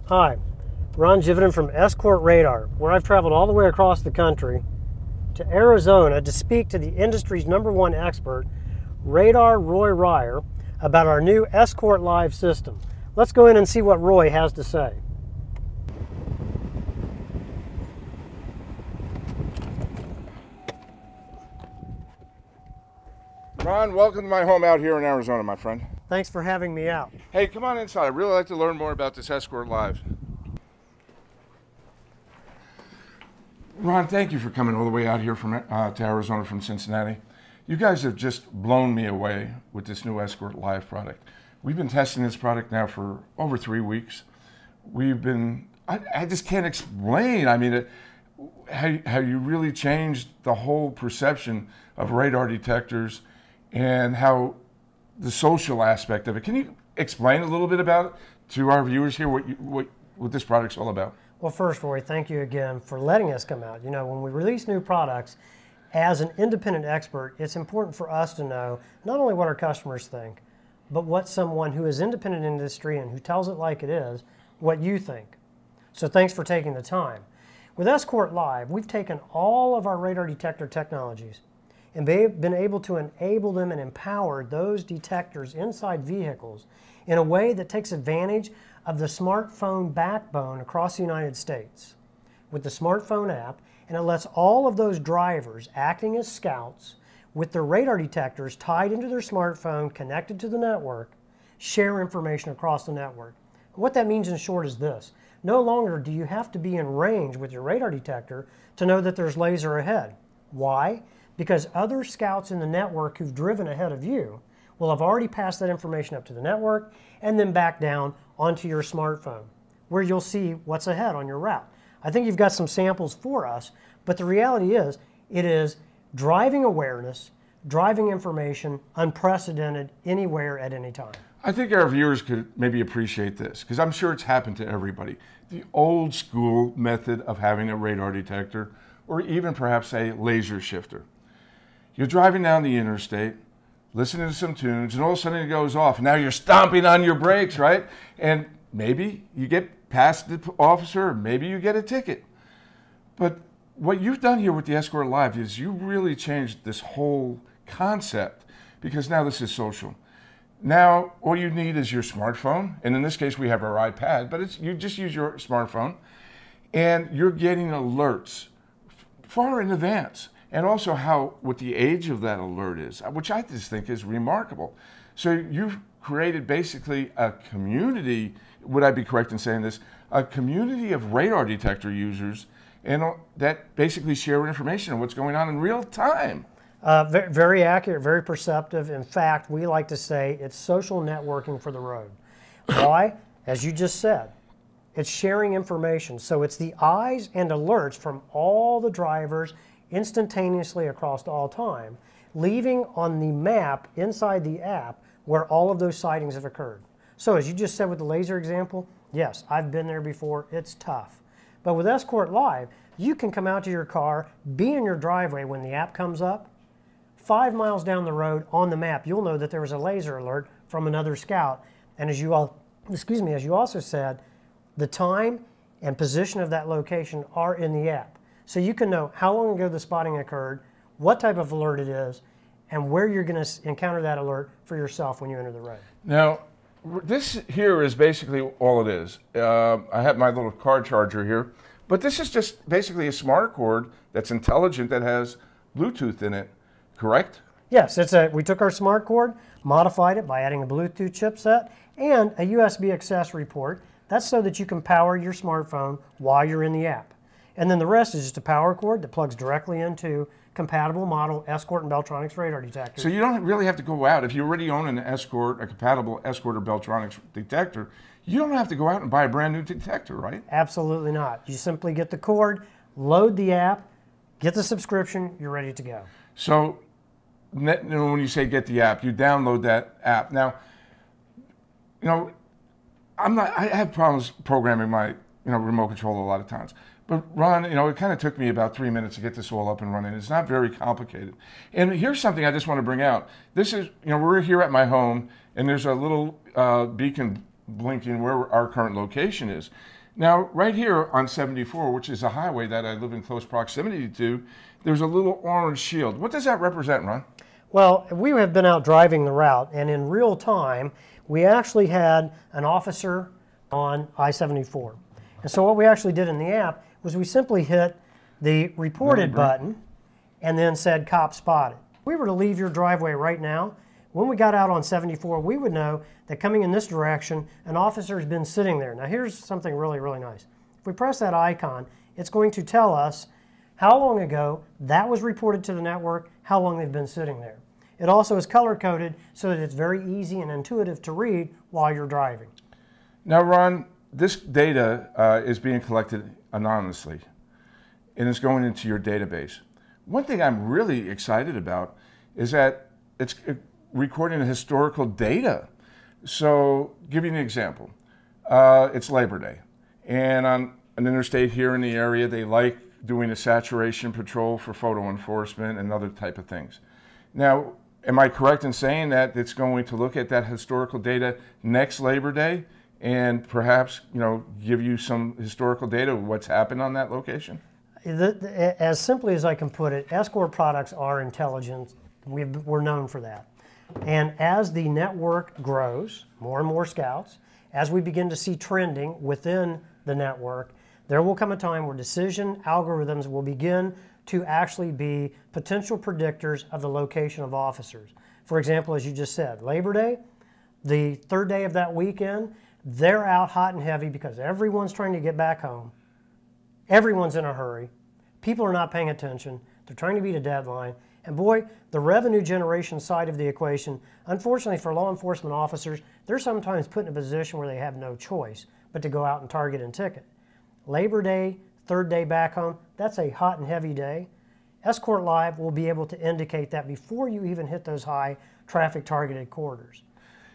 Hi, Ron Jividen from Escort Radar, where I've traveled all the way across the country to Arizona to speak to the industry's #1 expert, Radar Roy Ryer, about our new Escort Live system. Let's go in and see what Roy has to say. Ron, welcome to my home out here in Arizona, my friend. Thanks for having me out. Hey, come on inside. I'd really like to learn more about this Escort Live. Ron, thank you for coming all the way out here from to Arizona from Cincinnati. You guys have just blown me away with this new Escort Live product. We've been testing this product now for over 3 weeks. I just can't explain, how you really changed the whole perception of radar detectors and how the social aspect of it. Can you explain a little bit about it to our viewers here, what this product's all about? Well, first, Roy, thank you again for letting us come out. You know, when we release new products, as an independent expert, it's important for us to know not only what our customers think, but what someone who is independent in the industry and who tells it like it is, what you think. So thanks for taking the time. With Escort Live, we've taken all of our radar detector technologies and been able to enable them and empower those detectors inside vehicles in a way that takes advantage of the smartphone backbone across the United States with the smartphone app, and it lets all of those drivers acting as scouts with their radar detectors tied into their smartphone, connected to the network, share information across the network. What that means in short is this: no longer do you have to be in range with your radar detector to know that there's laser ahead. Why? Because other scouts in the network who've driven ahead of you will have already passed that information up to the network and then back down onto your smartphone, where you'll see what's ahead on your route. I think you've got some samples for us, but the reality is, it is driving awareness, driving information, unprecedented anywhere at any time. I think our viewers could maybe appreciate this, because I'm sure it's happened to everybody. The old school method of having a radar detector, or even perhaps a laser shifter. You're driving down the interstate, listening to some tunes, and all of a sudden it goes off. Now you're stomping on your brakes, right? And maybe you get past the officer, or maybe you get a ticket. But what you've done here with the Escort Live is you really changed this whole concept, because now this is social. Now all you need is your smartphone, and in this case we have our iPad, but you just use your smartphone, and you're getting alerts far in advance. And also what the age of that alert is, which I just think is remarkable. So you've created basically a community, would I be correct in saying this, a community of radar detector users and that basically share information on what's going on in real time. Very accurate, very perceptive. In fact, we like to say it's social networking for the road. Why? As you just said, it's sharing information. So it's the eyes and alerts from all the drivers instantaneously across all time, leaving on the map inside the app where all of those sightings have occurred. So as you just said with the laser example, yes, I've been there before, it's tough. But with Escort Live, you can come out to your car, be in your driveway when the app comes up. 5 miles down the road on the map, you'll know that there was a laser alert from another scout. And as you also said, the time and position of that location are in the app. So you can know how long ago the spotting occurred, what type of alert it is, and where you're going to encounter that alert for yourself when you enter the road. Now, this here is basically all it is. I have my little car charger here, but this is just basically a smart cord that's intelligent, that has Bluetooth in it, correct? Yes, we took our smart cord, modified it by adding a Bluetooth chipset and a USB accessory port. That's so that you can power your smartphone while you're in the app. And then the rest is just a power cord that plugs directly into compatible model Escort and Beltronics radar detectors. So you don't really have to go out. If you already own an Escort, a compatible Escort or Beltronics detector, you don't have to go out and buy a brand new detector, right? Absolutely not. You simply get the cord, load the app, get the subscription, you're ready to go. So when you say get the app, you download that app. Now, I have problems programming my remote control a lot of times. But Ron, it kind of took me about 3 minutes to get this all up and running. It's not very complicated. And here's something I just want to bring out. This is, we're here at my home, and there's a little beacon blinking where our current location is. Now, right here on 74, which is a highway that I live in close proximity to, there's a little orange shield. What does that represent, Ron? Well, we have been out driving the route, and in real time, we actually had an officer on I-74. And so what we actually did in the app was we simply hit the reported button and then said cop spotted. If we were to leave your driveway right now, when we got out on 74, we would know that coming in this direction, an officer has been sitting there. Now here's something really, really nice. If we press that icon, it's going to tell us how long ago that was reported to the network, how long they've been sitting there. It also is color-coded so that it's very easy and intuitive to read while you're driving. Now, Ron, this data is being collected anonymously, and it's going into your database. One thing I'm really excited about is that it's recording the historical data. So, give you an example. It's Labor Day, and on an interstate here in the area, they like doing a saturation patrol for photo enforcement and other type of things. Now, am I correct in saying that it's going to look at that historical data next Labor Day and perhaps, give you some historical data of what's happened on that location? As simply as I can put it, Escort products are intelligent. We're known for that. And as the network grows, more and more scouts, as we begin to see trending within the network, there will come a time where decision algorithms will begin to actually be potential predictors of the location of officers. For example, as you just said, Labor Day, the third day of that weekend, they're out hot and heavy because everyone's trying to get back home. Everyone's in a hurry. People are not paying attention. They're trying to beat a deadline. And boy, the revenue generation side of the equation, unfortunately for law enforcement officers, they're sometimes put in a position where they have no choice but to go out and target and ticket. Labor Day, third day back home, that's a hot and heavy day. Escort Live will be able to indicate that before you even hit those high traffic targeted corridors.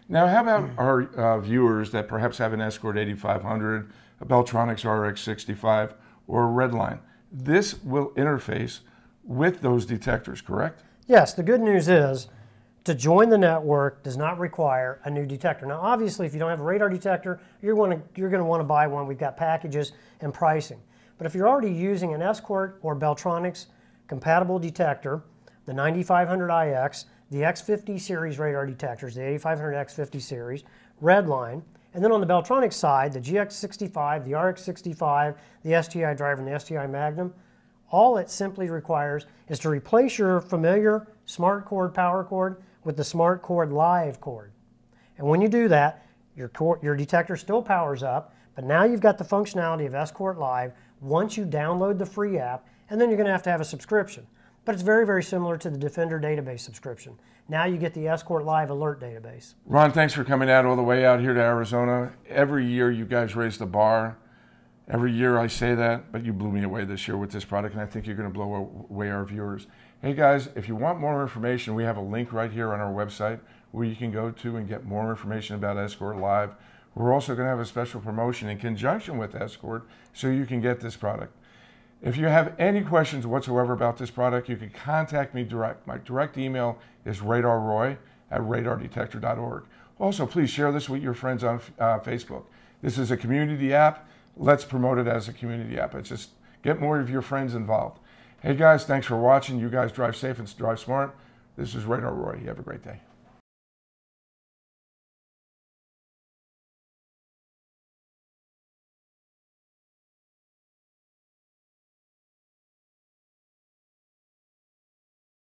Now, how about our viewers that perhaps have an Escort 8500, a Beltronics RX65, or a Redline? This will interface with those detectors, correct? Yes, the good news is to join the network does not require a new detector. Now, obviously, if you don't have a radar detector, you're going to want to buy one. We've got packages and pricing. But if you're already using an Escort or Beltronics compatible detector, the 9500IX, the X50 series radar detectors, the 8500X50 series, Redline, and then on the Beltronics side, the GX65, the RX65, the STI Driver, and the STI Magnum, all it simply requires is to replace your familiar smart cord power cord with the smart cord live cord. And when you do that, your detector still powers up, but now you've got the functionality of Escort Live once you download the free app, and then you're going to have a subscription. But it's very, very similar to the Defender database subscription. Now you get the Escort Live alert database. Ron, thanks for coming out all the way out here to Arizona. Every year you guys raise the bar. Every year I say that, but you blew me away this year with this product, and I think you're going to blow away our viewers. Hey guys, if you want more information, we have a link right here on our website where you can go to and get more information about Escort Live. We're also going to have a special promotion in conjunction with Escort so you can get this product. If you have any questions whatsoever about this product, you can contact me direct. My direct email is radarroy@radardetector.org. Also, please share this with your friends on Facebook. This is a community app. Let's promote it as a community app. It's just get more of your friends involved. Hey guys, thanks for watching. You guys drive safe and drive smart. This is Radar Roy. You have a great day.